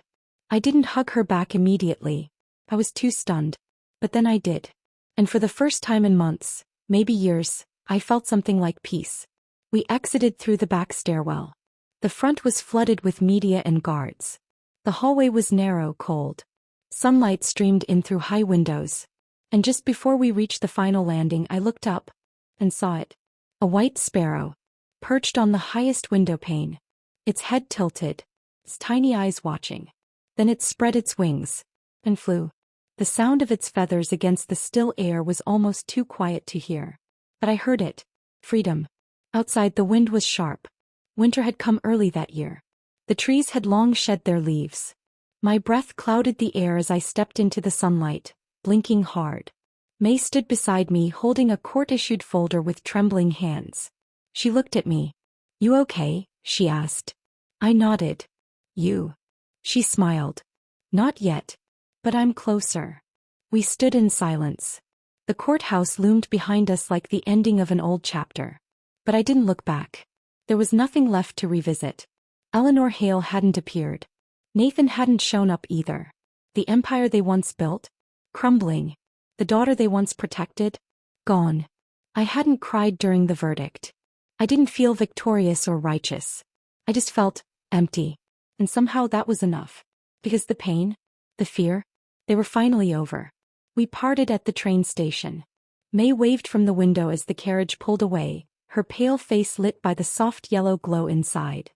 I didn't hug her back immediately. I was too stunned. But then I did. And for the first time in months, maybe years, I felt something like peace. We exited through the back stairwell. The front was flooded with media and guards. The hallway was narrow, cold. Sunlight streamed in through high windows. And just before we reached the final landing, I looked up and saw it. A white sparrow, perched on the highest window pane. Its head tilted, its tiny eyes watching. Then it spread its wings and flew. The sound of its feathers against the still air was almost too quiet to hear. But I heard it. Freedom. Outside, the wind was sharp. Winter had come early that year. The trees had long shed their leaves. My breath clouded the air as I stepped into the sunlight, blinking hard. May stood beside me, holding a court-issued folder with trembling hands. She looked at me. You okay? She asked. I nodded. You. She smiled. Not yet. But I'm closer. We stood in silence. The courthouse loomed behind us like the ending of an old chapter. But I didn't look back. There was nothing left to revisit. Eleanor Hale hadn't appeared. Nathan hadn't shown up either. The empire they once built? Crumbling. The daughter they once protected? Gone. I hadn't cried during the verdict. I didn't feel victorious or righteous. I just felt empty. And somehow that was enough. Because the pain, the fear, they were finally over. We parted at the train station. May waved from the window as the carriage pulled away, her pale face lit by the soft yellow glow inside.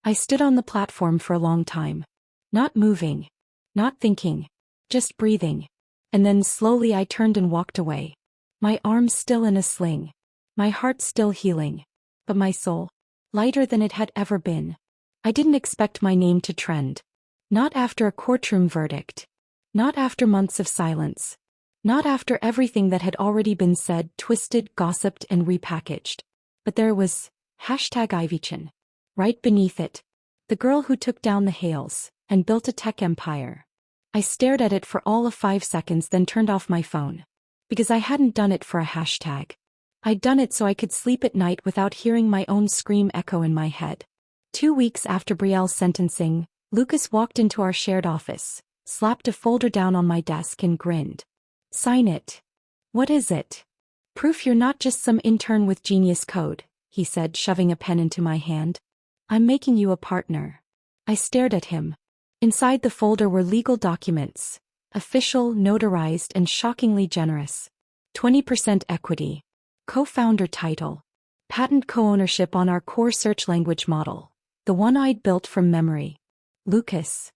I stood on the platform for a long time. Not moving. Not thinking. Just breathing. And then slowly I turned and walked away. My arms still in a sling. My heart still healing. But my soul, lighter than it had ever been. I didn't expect my name to trend. Not after a courtroom verdict. Not after months of silence. Not after everything that had already been said, twisted, gossiped, and repackaged. But there was #IvyChin. Right beneath it. The girl who took down the Hales and built a tech empire. I stared at it for all of 5 seconds, then turned off my phone. Because I hadn't done it for a hashtag. I'd done it so I could sleep at night without hearing my own scream echo in my head. 2 weeks after Brielle's sentencing, Lucas walked into our shared office, slapped a folder down on my desk and grinned. Sign it. What is it? Proof you're not just some intern with genius code, he said, shoving a pen into my hand. I'm making you a partner. I stared at him. Inside the folder were legal documents. Official, notarized, and shockingly generous. 20% equity. Co-founder title. Patent co-ownership on our core search language model. The one I'd built from memory. Lucas.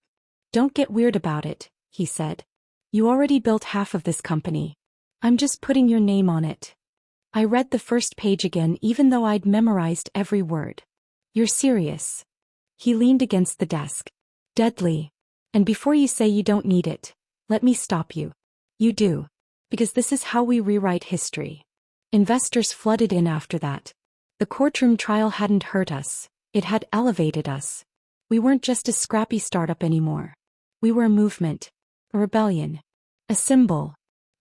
Don't get weird about it, he said. You already built half of this company. I'm just putting your name on it. I read the first page again even though I'd memorized every word. You're serious. He leaned against the desk. Deadly. And before you say you don't need it, let me stop you. You do. Because this is how we rewrite history. Investors flooded in after that. The courtroom trial hadn't hurt us. It had elevated us. We weren't just a scrappy startup anymore. We were a movement. A rebellion. A symbol.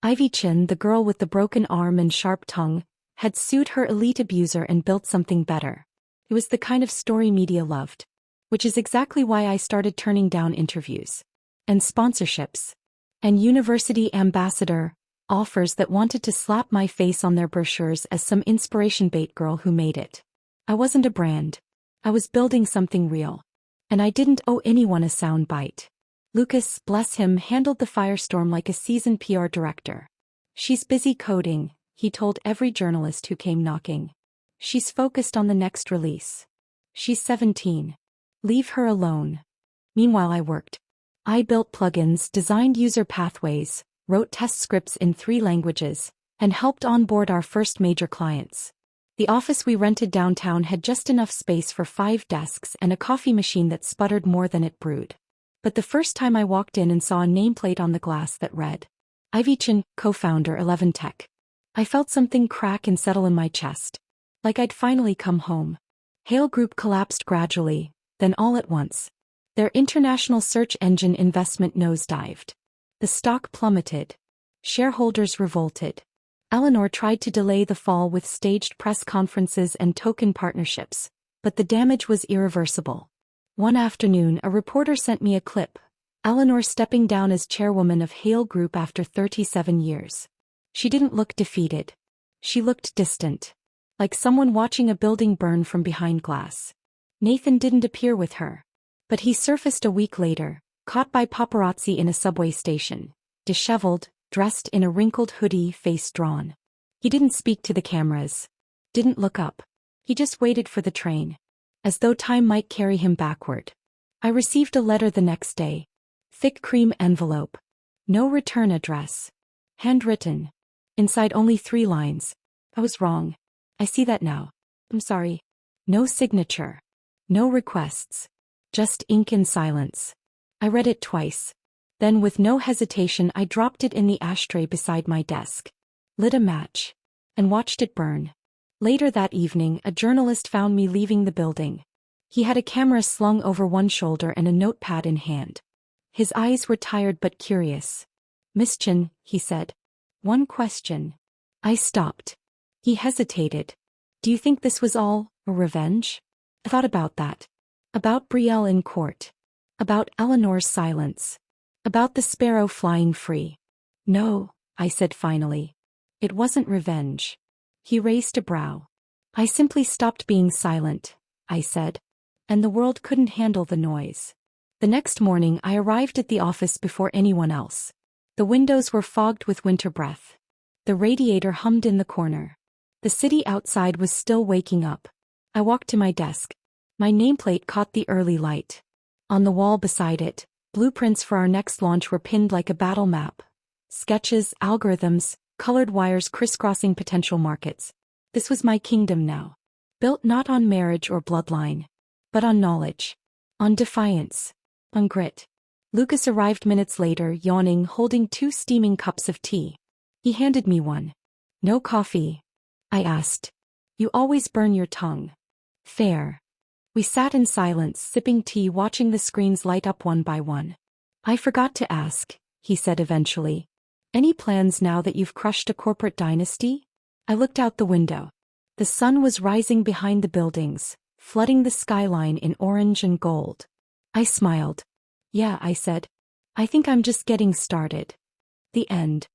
IvyChin, the girl with the broken arm and sharp tongue, had sued her elite abuser and built something better. It was the kind of story media loved. Which is exactly why I started turning down interviews. And sponsorships. And university ambassador offers that wanted to slap my face on their brochures as some inspiration bait girl who made it. I wasn't a brand. I was building something real. And I didn't owe anyone a sound bite. Lucas, bless him, handled the firestorm like a seasoned PR director. She's busy coding, he told every journalist who came knocking. She's focused on the next release. She's 17. Leave her alone. Meanwhile I worked. I built plugins, designed user pathways, wrote test scripts in 3 languages, and helped onboard our first major clients. The office we rented downtown had just enough space for 5 desks and a coffee machine that sputtered more than it brewed. But the first time I walked in and saw a nameplate on the glass that read, Ivy Chin, co-founder 11 Tech. I felt something crack and settle in my chest. Like I'd finally come home. Hale Group collapsed gradually, then all at once. Their international search engine investment nosedived. The stock plummeted. Shareholders revolted. Eleanor tried to delay the fall with staged press conferences and token partnerships, but the damage was irreversible. One afternoon a reporter sent me a clip, Eleanor stepping down as chairwoman of Hale Group after 37 years. She didn't look defeated. She looked distant. Like someone watching a building burn from behind glass. Nathan didn't appear with her. But he surfaced a week later, caught by paparazzi in a subway station, disheveled, dressed in a wrinkled hoodie, face drawn. He didn't speak to the cameras. Didn't look up. He just waited for the train. As though time might carry him backward. I received a letter the next day. Thick cream envelope. No return address. Handwritten. Inside only 3 lines. I was wrong. I see that now. I'm sorry. No signature. No requests. Just ink and silence. I read it twice. Then with no hesitation I dropped it in the ashtray beside my desk. Lit a match. And watched it burn. Later that evening a journalist found me leaving the building. He had a camera slung over one shoulder and a notepad in hand. His eyes were tired but curious. Miss Chin, he said. One question. I stopped. He hesitated. Do you think this was all a revenge? I thought about that. About Brielle in court. About Eleanor's silence. About the sparrow flying free. No, I said finally. It wasn't revenge. He raised a brow. I simply stopped being silent, I said. And the world couldn't handle the noise. The next morning I arrived at the office before anyone else. The windows were fogged with winter breath. The radiator hummed in the corner. The city outside was still waking up. I walked to my desk. My nameplate caught the early light. On the wall beside it, blueprints for our next launch were pinned like a battle map. Sketches, algorithms, colored wires crisscrossing potential markets. This was my kingdom now. Built not on marriage or bloodline, but on knowledge. On defiance. On grit. Lucas arrived minutes later, yawning, holding 2 steaming cups of tea. He handed me one. No coffee? I asked. You always burn your tongue. Fair. We sat in silence, sipping tea, watching the screens light up one by one. I forgot to ask, he said eventually. Any plans now that you've crushed a corporate dynasty? I looked out the window. The sun was rising behind the buildings, flooding the skyline in orange and gold. I smiled. Yeah, I said. I think I'm just getting started. The end.